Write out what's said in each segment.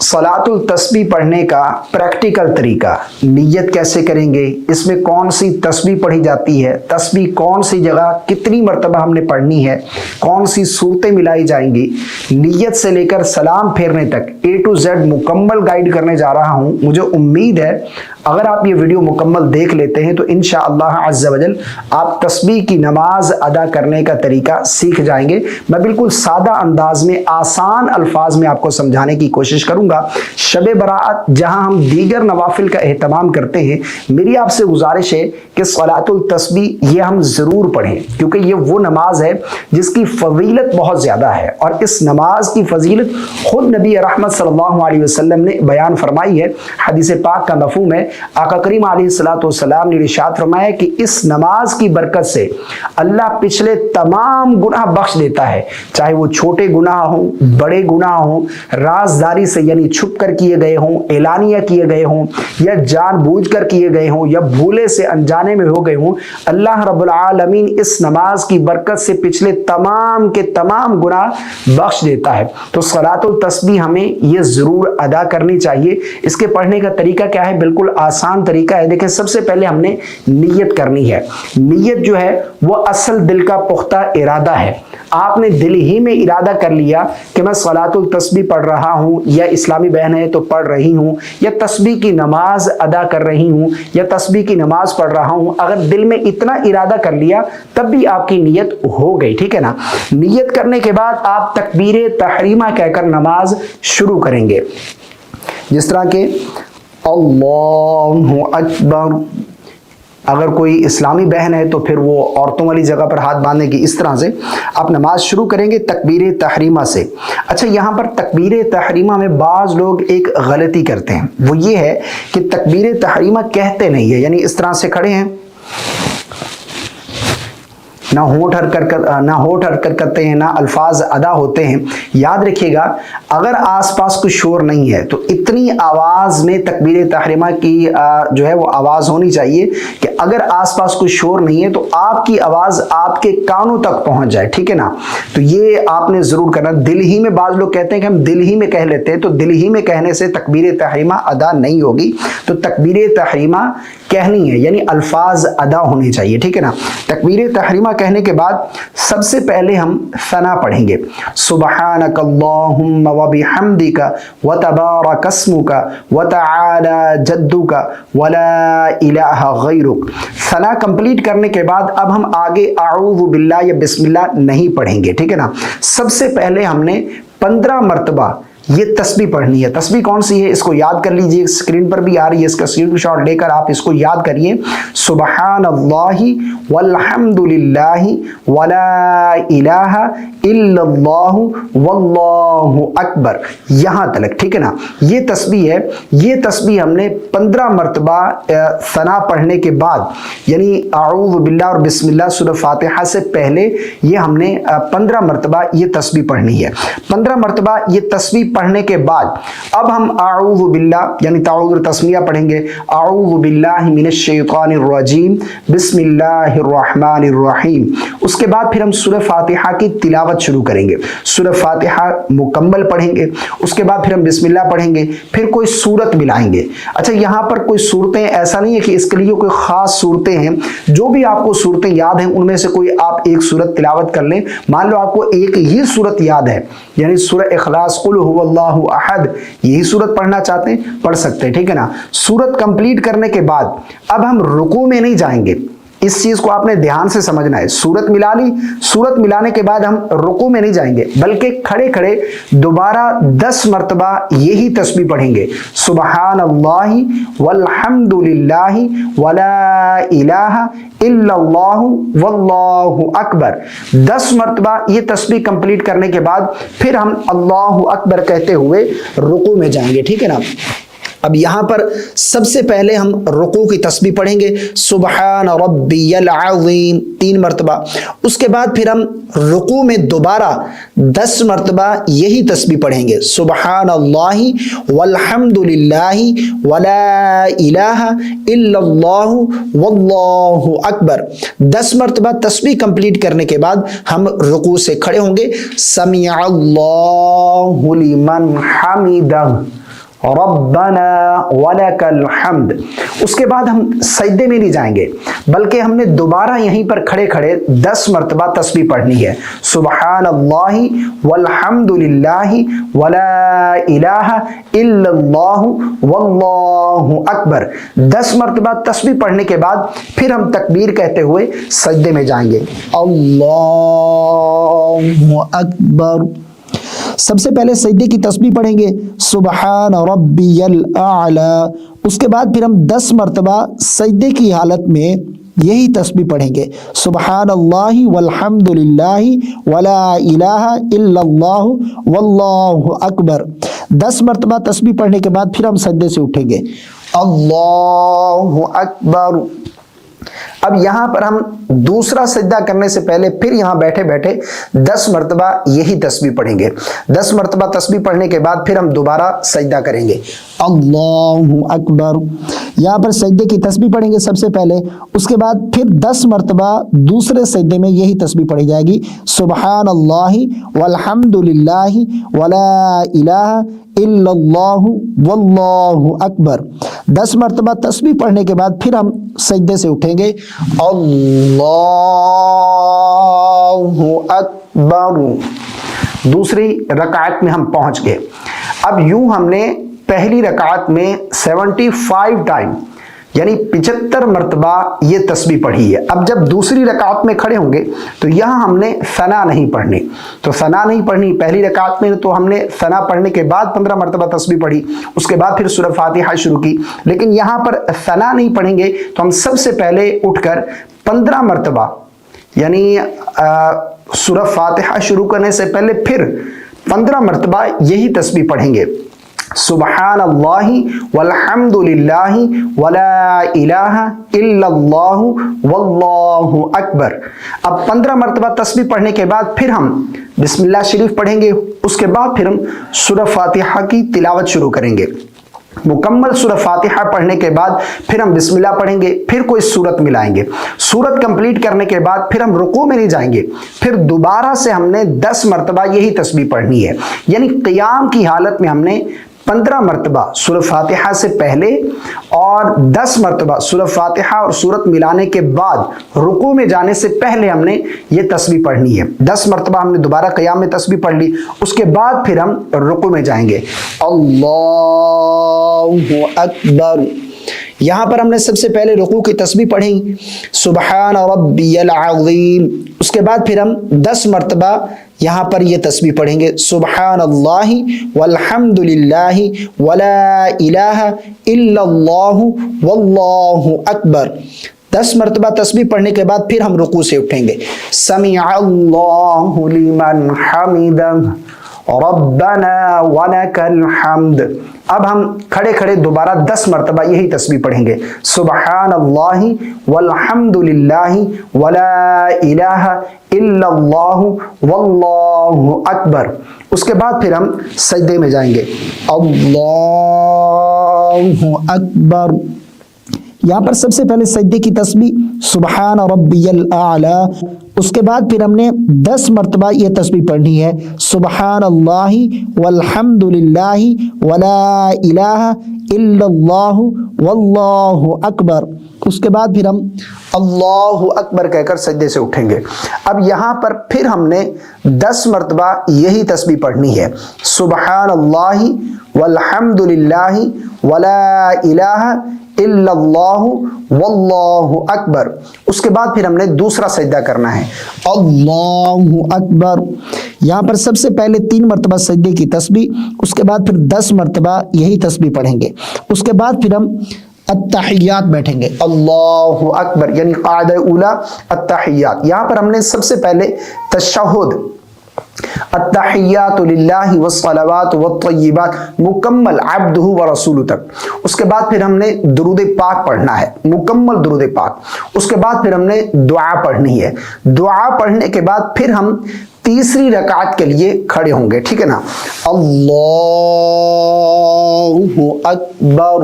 सलातुल तस्बीह पढ़ने का प्रैक्टिकल तरीका, नियत कैसे करेंगे, इसमें कौन सी तस्बीह पढ़ी जाती है, तस्बीह कौन सी जगह कितनी मर्तबा हमने पढ़नी है, कौन सी सूरतें मिलाई जाएंगी, नियत से लेकर सलाम फेरने तक A to Z मुकम्मल गाइड करने जा रहा हूं। मुझे उम्मीद है अगर आप ये वीडियो मुकम्मल देख लेते हैं तो इंशाअल्लाह अज़्ज़ा वजल आप तस्बीह की नमाज अदा करने का तरीका सीख जाएंगे। मैं बिल्कुल सादा अंदाज में आसान अल्फाज में आपको समझाने की कोशिश करूंगा। शब बरात जहां हम दीगर नवाफिल का एहतमाम करते हैं, मेरी आपसे गुजारिश है कि सलातुल तस्बीह ये हम ज़रूर पढ़ें, क्योंकि ये वो नमाज है जिसकी फजीलत बहुत ज़्यादा है और इस नमाज की फजीलत खुद नबी रहमत सल्लल्लाहु अलैहि वसल्लम ने बयान फरमाई है। हदीस पाक का मफ़हूम है, आका करीम अलैहिस्सलाम ने इरशाद फरमाया कि इस नमाज की बरकत से अल्लाह पिछले तमाम गुनाह बख्श देता है, चाहे वो छोटे गुनाह हों, बड़े गुनाह हों, राजदारी से यानी छुप कर किए गए हों, एलानिया किए गए हों, या जानबूझकर किए गए हों, या भूले से अनजाने में हो गए हों। अल्लाह रब्बुल आलमीन इस नमाज की बरकत से पिछले तमाम के तमाम गुनाह बख्श देता है। तो सलातुल तस्बीह हमें ये ज़रूर अदा करनी चाहिए। इसके पढ़ने का तरीका क्या है? बिल्कुल आसान तरीका है। देखें, सबसे पहले हमने नियत करनी है। नियत जो है वो असल दिल का पुख्ता इरादा है। आपने दिल ही में इरादा कर लिया कि मैं सलातुल तस्बीह पढ़ रहा हूँ, या इस्लामी बहन है तो पढ़ रही हूँ, या तस्बीह की नमाज अदा कर रही हूँ, या तस्बीह की नमाज पढ़ रहा हूँ। अगर दिल में इतना इरादा कर लिया तब भी आपकी नियत हो गई, ठीक है ना। नियत करने के बाद आप तकबीर तहरीमा कहकर नमाज शुरू करेंगे, जिस तरह के अल्लाहु अकबर। अगर कोई इस्लामी बहन है तो फिर वो औरतों वाली जगह पर हाथ बांधने की, इस तरह से आप नमाज शुरू करेंगे तकबीर तहरीमा से। अच्छा, यहाँ पर तकबीर तहरीमा में बाज़ लोग एक गलती करते हैं, वो ये है कि तकबीर तहरीमा कहते नहीं है, यानी इस तरह से खड़े हैं, ना होठ हरकत करते हैं, ना अल्फाज अदा होते हैं। याद रखिएगा, अगर आसपास कोई शोर नहीं है तो इतनी आवाज़ में तकबीर तहरीमा की जो है वो आवाज़ होनी चाहिए कि अगर आसपास कोई शोर नहीं है तो आपकी आवाज़ आपके कानों तक पहुंच जाए, ठीक है ना। तो ये आपने ज़रूर करना। दिल ही में, बाज़ लोग कहते हैं कि हम दिल ही में कह लेते हैं, तो दिल ही में कहने से तकबीर तहरीमा अदा नहीं होगी। तो तकबीर तहरीमा कहनी है, यानी अल्फाज अदा होने चाहिए, ठीक है ना। तकबीर तहरीमा कहने के बाद सबसे पहले हम सना पढ़ेंगे, सुबहानक अल्लाहुम्मा व बिहम्दिका व तबारक अस्मुका व तआला जद्दुका व ला इलाहा गैरुक। सना कंप्लीट करने के बाद अब हम आगे आऊज़ु बिल्लाह या बिस्मिल्लाह नहीं पढ़ेंगे, ठीक है ना। सबसे पहले हमने 15 मरतबा ये तस्बीह पढ़नी है। तस्बीह कौन सी है इसको याद कर लीजिए, स्क्रीन पर भी आ रही है, इसका स्क्रीनशॉट लेकर आप इसको याद करिए। सुबहानल्लाहि वल्हम्दुलिल्लाहि वला इलाहा इल्लल्लाहु वल्लाहु अकबर, यहाँ तक, ठीक है ना। ये तस्बीह है। ये तस्बीह हमने 15 मरतबा सना पढ़ने के बाद, यानी आऊज़ु बिल्लाह और बिस्मिल्लाह सूरह फातिहा से पहले ये हमने 15 मरतबा ये तस्बीह पढ़नी है। 15 मरतबा ये तस्बीह पढ़ने के बाद अब हम आऊज़ु बिल्लाह यानी ताऊज़ तस्मिया पढ़ेंगे। आऊज़ु बिल्लाहि मिनश शैतानिर रजीम बिस्मिल्लाहिर रहमानिर रहीम। उसके बाद फिर हम सूरह फातिहा की तिलावत शुरू करेंगे। सूरह फातिहा मुकम्मल पढ़ेंगे, उसके बाद फिर हम बिस्मिल्लाह पढ़ेंगे, फिर कोई सूरत मिलाएंगे। अच्छा, यहाँ पर कोई सूरतें, ऐसा नहीं है कि इसके लिए कोई ख़ास सूरतें हैं, जो भी आपको सूरतें याद हैं उनमें से कोई आप एक सूरत तिलावत कर लें। मान लो आपको एक ही सूरत याद है, यानी सूरह इखलास, कुल हुवल्लाहु अहद, यही सूरत पढ़ना चाहते हैं पढ़ सकते हैं, ठीक है ना। सूरत कंप्लीट करने के बाद अब हम रुकू में नहीं जाएंगे, इस चीज को आपने ध्यान से समझना है। सूरत मिला ली, सूरत मिलाने के बाद हम रुकू में नहीं जाएंगे, बल्कि खड़े खड़े दोबारा 10 मरतबा यही तस्बीह पढ़ेंगे, सुबहानल्लाहि वल्हम्दुलिल्लाहि वला इलाहा इल्लल्लाहु वल्लाहु अकबर। 10 मरतबा ये तस्बीह कंप्लीट करने के बाद फिर हम अल्लाहु अकबर कहते हुए रुकू में जाएंगे, ठीक है ना। अब यहाँ पर सबसे पहले हम रुकू की तस्बीह पढ़ेंगे, सुबहान रब्बियल अज़ीम 3 मरतबा। उसके बाद फिर हम रुकू में दोबारा 10 मरतबा यही तस्बीह पढ़ेंगे, सुबहान अल्लाहि वल्हम्दुलिल्लाहि वला इलाहा इल्लल्लाहु वल्लाहु अकबर। 10 मरतबा तस्बीह कंप्लीट करने के बाद हम रुकू से खड़े होंगे, समिअ अल्लाहु लिमन हमिदह रब्बना वलकल हम्द। उसके बाद हम सजदे में नहीं जाएंगे, बल्कि हमने दोबारा यहीं पर खड़े खड़े 10 मरतबा तस्बीह पढ़नी है। सुबहानल्लाहि वल्हम्दुलिल्लाहि वला इलाहा इल्लल्लाहु वल्लाहु अकबर। 10 मरतबा तस्बीह पढ़ने के बाद फिर हम तकबीर कहते हुए सजदे में जाएंगे। अल्लाहु अकबर। सबसे पहले सजदे की तस्बीह पढ़ेंगे सुबहान रब्बियल आला। उसके बाद फिर हम 10 मरतबा सजदे की हालत में यही तस्बीह पढ़ेंगे सुबहान अल्लाहि वल्हम्दुलिल्लाहि वला इलाहा इल्लल्लाहु वल्लाहु अकबर। 10 मरतबा तस्बीह पढ़ने के बाद फिर हम सजदे से उठेंगे। अल्लाहु अकबर। अब यहां पर हम दूसरा सजदा करने से पहले फिर यहां बैठे बैठे 10 मरतबा यही तस्बीह पढ़ेंगे। 10 मरतबा तस्बीह पढ़ने के बाद फिर हम दोबारा सजदा करेंगे। अल्लाहु अकबर। यहां पर सजदे की तस्बीह पढ़ेंगे सबसे पहले, उसके बाद फिर 10 मरतबा दूसरे सजदे में यही तस्बीह पढ़ी जाएगी सुबहान अल्लाहि वल्हम्दुलिल्लाहि वला इलाहा इल्लल्लाहु वल्लाहु अकबर। 10 मरतबा तस्बीह पढ़ने के बाद फिर हम सजदे से उठेंगे। अल्लाहु अकबर। दूसरी रकात में हम पहुंच गए। अब यूं हमने पहली रकात में 75 टाइम यानी 75 मरतबा ये तस्बीह पढ़ी है। अब जब दूसरी रकात में खड़े होंगे तो यहाँ हमने सना नहीं पढ़नी, तो सना नहीं पढ़नी। पहली रकात में तो हमने सना पढ़ने के बाद 15 मरतबा तस्बीह पढ़ी, उसके बाद फिर सूरह फातिहा शुरू की। लेकिन यहाँ पर सना नहीं पढ़ेंगे तो हम सबसे पहले उठकर 15 मरतबा यानी सूरह फातिहा शुरू करने से पहले फिर 15 मरतबा यही तस्बीह पढ़ेंगे सुबहान अल्लाहि वल्हम्दुलिल्लाहि वला इलाहा इल्लल्लाहु वल्लाहु अकबर। अब 15 मरतबा तस्बीह पढ़ने के बाद फिर हम बिस्मिल्लाह शरीफ पढ़ेंगे। उसके बाद फिर हम सूरह फातिहा की तिलावत शुरू करेंगे। मुकम्मल सूरह फातिहा पढ़ने के बाद फिर हम बिस्मिल्लाह पढ़ेंगे, फिर कोई सूरत मिलाएंगे। सूरत कंप्लीट करने के बाद फिर हम रुकू में नहीं जाएंगे, फिर दोबारा से हमने 10 मरतबा यही तस्बीह पढ़नी है। यानी क़ियाम की हालत में हमने 15 मरतबा सूरह फातिहा से पहले और 10 मरतबा सूरह फातिहा और सूरत मिलाने के बाद रुकू में जाने से पहले हमने ये तस्बीह पढ़नी है। 10 मरतबा हमने दोबारा क़याम में तस्बीह पढ़ ली, उसके बाद फिर हम रुकू में जाएंगे। अल्लाहु अकबर। यहाँ पर हमने सबसे पहले रुकू की तस्बीह पढ़ी सुबहान रब्बियल अज़ीम। उसके बाद फिर हम 10 मरतबा यहाँ पर ये तस्बीह पढ़ेंगे सुबहान अल्लाहि वल्हम्दुलिल्लाहि वला इलाहा इल्लल्लाहु वल्लाहु अकबर। 10 मरतबा तस्बीह पढ़ने के बाद फिर हम रुकू से उठेंगे। समीअल्लाहु लिमन हमिदह रब्बना वलकल हम्द। अब हम खड़े खड़े दोबारा 10 मरतबा यही तस्बीह पढ़ेंगे सुबहान अल्लाहि वल्हम्दुलिल्लाहि वला इलाहा इल्लल्लाहु वल्लाहु अकबर। उसके बाद फिर हम सजदे में जाएंगे। अल्लाहु अकबर। यहाँ पर सबसे पहले सजदे की तस्बीह सुबहान रब्बियल आला। उसके बाद फिर हमने 10 मरतबा ये तस्बीह पढ़नी है सुबहान अल्लाहि वल्हम्दुलिल्लाहि वला इलाहा इल्लल्लाहु वल्लाहु अकबर। उसके बाद फिर हम अल्लाहु अकबर कहकर सजदे से उठेंगे। अब यहाँ पर फिर हमने 10 मरतबा यही तस्बीह पढ़नी है सुबहान अल्लाहि वल्हम्दुलिल्लाहि वला इलाहा इल्लल्लाहु वल्लाहु अकबर। उसके बाद फिर हमने दूसरा सजदा करना है अल्लाहु अकबर। यहाँ पर सबसे पहले 3 मरतबा सजदे की तस्बीह, उसके बाद फिर 10 मरतबा यही तस्बीह पढ़ेंगे। उसके बाद फिर हम अत्तहियात बैठेंगे अल्लाहु अकबर यानी क़ाइदा उला अत्तहियात। यहाँ पर हमने सबसे पहले तशहुद अत्तहियातु लिल्लाहि वस्सलावातु वत्तय्यिबात मुकम्मल अब्दुहु व रसूलु तक। उसके बाद फिर हमने दुरूद पाक पढ़ना है, मुकम्मल दुरूद पाक। उसके बाद फिर हमने दुआ पढ़नी है। दुआ पढ़ने के बाद फिर हम तीसरी रकात के लिए खड़े होंगे, ठीक है ना। अल्लाहु अकबर।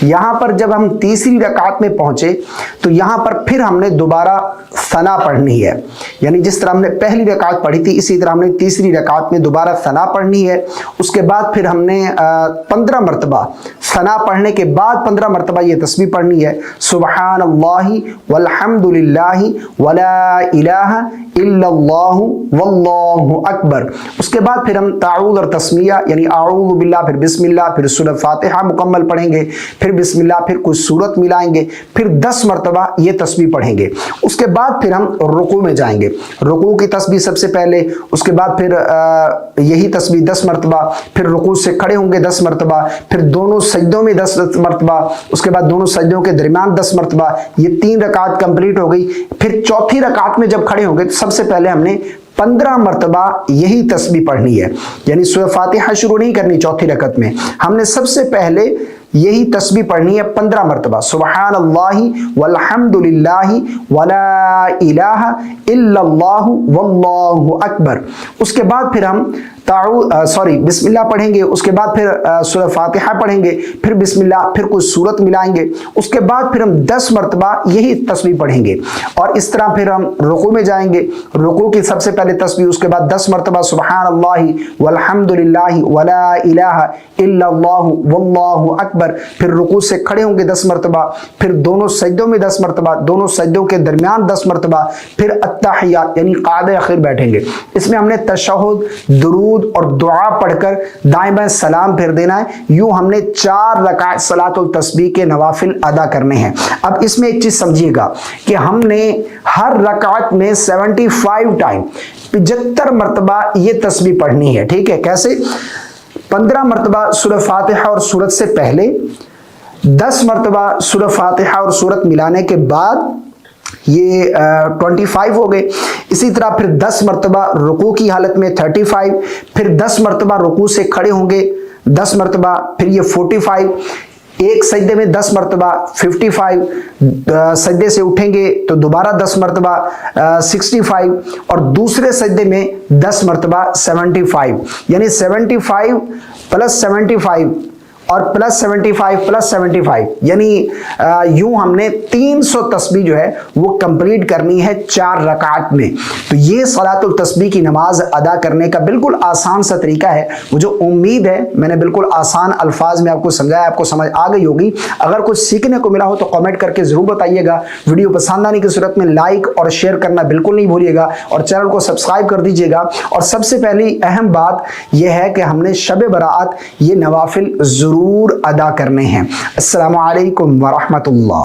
یہاں پر جب ہم تیسری رکعت میں پہنچے تو یہاں پر پھر ہم نے دوبارہ ثنا پڑھنی ہے، یعنی جس طرح ہم نے پہلی رکعت پڑھی تھی اسی طرح ہم نے تیسری رکعت میں دوبارہ ثنا پڑھنی ہے۔ اس کے بعد پھر ہم نے 15 مرتبہ ثنا پڑھنے کے بعد 15 مرتبہ یہ تسبیح پڑھنی ہے، سبحان اللہ والحمد للہ ولا الہ الا اللہ واللہ اکبر۔ اس کے بعد پھر ہم تعوذ اور تسمیہ یعنی اعوذ باللہ، پھر بسم اللہ، پھر سورۃ فاتحہ مکمل پڑھیں گے، پھر بسم اللہ، پھر کچھ سورت ملائیں گے، پھر 10 مرتبہ یہ تسبیح پڑھیں گے۔ اس کے بعد پھر ہم رکوع میں جائیں گے، رکوع کی تسبیح سب سے پہلے، اس کے بعد پھر یہی تسبیح 10 مرتبہ، پھر رکوع سے کھڑے ہوں گے 10 مرتبہ، پھر دونوں سجدوں میں 10 مرتبہ، اس کے بعد دونوں سجدوں کے درمیان 10 مرتبہ۔ یہ 3 رکعت کمپلیٹ ہو گئی۔ پھر چوتھی رکعت میں جب کھڑے ہوں گے تو سب سے پہلے ہم نے 15 مرتبہ یہی تسبیح پڑھنی ہے، یعنی سورۃ فاتحہ شروع نہیں کرنی چوتھی رکعت میں، ہم نے سب سے پہلے یہی تسبیح پڑھنی ہے 15 مرتبہ، سبحان اللہ والحمد للہ ولا الہ الا اللہ واللہ اکبر۔ اس کے بعد پھر ہم بسم اللہ پڑھیں گے، اس کے بعد پھر سورۃ فاتحہ پڑھیں گے، پھر بسم اللہ، پھر کچھ سورت ملائیں گے، اس کے بعد پھر ہم 10 مرتبہ یہی تسبیح پڑھیں گے، اور اس طرح پھر ہم رکوع میں جائیں گے، رکوع کی سب سے پہلے تسبیح، اس کے بعد 10 مرتبہ سبحان اللہ والحمد للہ ولا الہ الا اللہ واللہ اکبر، پھر رکوع سے کھڑے ہوں گے 10 مرتبہ، پھر دونوں سجدوں میں 10 مرتبہ، دونوں سجدوں کے درمیان 10 مرتبہ، پھر التحیات یعنی قعدہ اخیر بیٹھیں گے۔ اس میں ہم نے تشہد، درود اور دعا پڑھ کر دائیں بائیں سلام پھیر دینا ہے۔ یوں ہم نے 4 رکعت صلاۃ التسبیح کے نوافل ادا کرنے ہیں۔ اب اس میں ایک چیز سمجھیے گا کہ ہم نے ہر رکعت میں 75 ٹائم 75 مرتبہ یہ تسبیح پڑھنی ہے، ٹھیک ہے؟ کیسے؟ 15 مرتبہ سورۃ فاتحہ اور سورت سے پہلے، 10 مرتبہ سورۃ فاتحہ اور سورت ملانے کے بعد، یہ 25 ہو گئے۔ اسی طرح پھر 10 مرتبہ رکوع کی حالت میں 35، پھر 10 مرتبہ رکوع سے کھڑے ہوں گے 10 مرتبہ، پھر یہ 45، ایک سجدے میں 10 مرتبہ 55، سجدے سے اٹھیں گے تو دوبارہ 10 مرتبہ 65، اور دوسرے سجدے میں 10 مرتبہ 75، یعنی 75 پلس 75 اور پلس 75 پلس 75، یعنی یوں ہم نے 300 تسبیح جو ہے وہ کمپلیٹ کرنی ہے 4 رکعت میں۔ تو یہ صلاۃ التسبیح کی نماز ادا کرنے کا بالکل آسان سا طریقہ ہے، مجھے امید ہے میں نے بالکل آسان الفاظ میں آپ کو سمجھایا، آپ کو سمجھ آ گئی ہوگی۔ اگر کچھ سیکھنے کو ملا ہو تو کامنٹ کر کے ضرور بتائیے گا۔ ویڈیو پسند آنے کی صورت میں لائک اور شیئر کرنا بالکل نہیں بھولیے گا، اور چینل کو سبسکرائب کر دیجیے گا۔ اور سب سے پہلی اہم بات یہ ہے کہ ہم نے شب برات یہ نوافل ضرور ادا کرنے ہیں۔ السلام علیکم ورحمۃ اللہ۔